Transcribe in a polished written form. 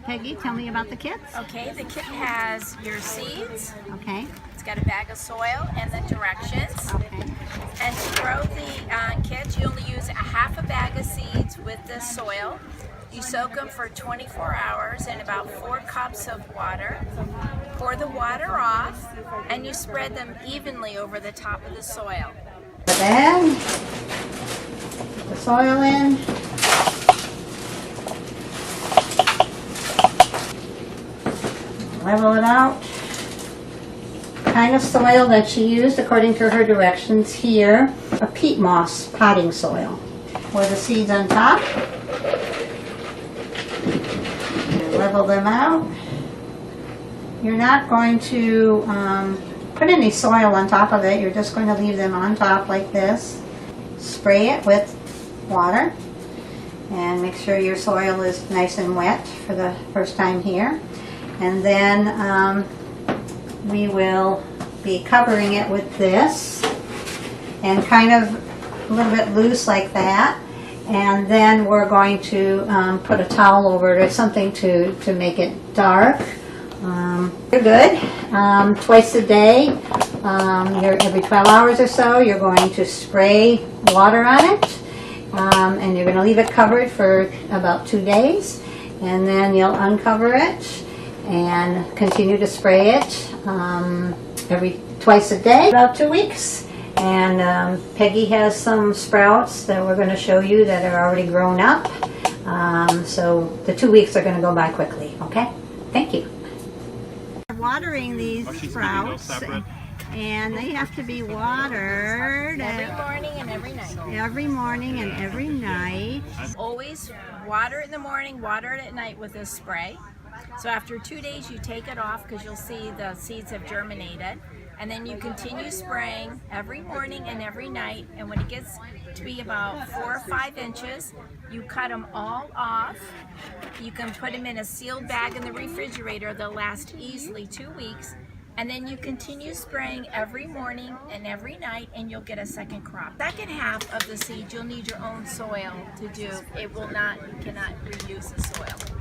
Peggy, tell me about the kits. Okay, the kit has your seeds. Okay. It's got a bag of soil and the directions. Okay. And to grow the kit, you only use a half a bag of seeds with the soil. You soak them for 24 hours in about 4 cups of water. Pour the water off, and you spread them evenly over the top of the soil. Then put the soil in. Level it out. Kind of soil that she used according to her directions here. A peat moss potting soil. Pour the seeds on top. And level them out. You're not going to put any soil on top of it. You're just going to leave them on top like this. Spray it with water. And make sure your soil is nice and wet for the first time here. And then we will be covering it with this and kind of a little bit loose like that. And then we're going to put a towel over it or something to make it dark. You're good. Twice a day, every 12 hours or so, you're going to spray water on it. And you're going to leave it covered for about 2 days. And then you'll uncover it and continue to spray it twice a day, about 2 weeks. And Peggy has some sprouts that we're going to show you that are already grown up. So the 2 weeks are going to go by quickly. Okay? Thank you. Watering these sprouts, and they have to be watered Every morning and every night. every morning and every night. Always water it in the morning, water it at night with this spray. So after 2 days, you take it off because you'll see the seeds have germinated. And then you continue spraying every morning and every night. And when it gets to be about 4 or 5 inches, you cut them all off. You can put them in a sealed bag in the refrigerator. They'll last easily 2 weeks. And then you continue spraying every morning and every night, and you'll get a second crop. Second half of the seed, you'll need your own soil to do. You cannot reuse the soil.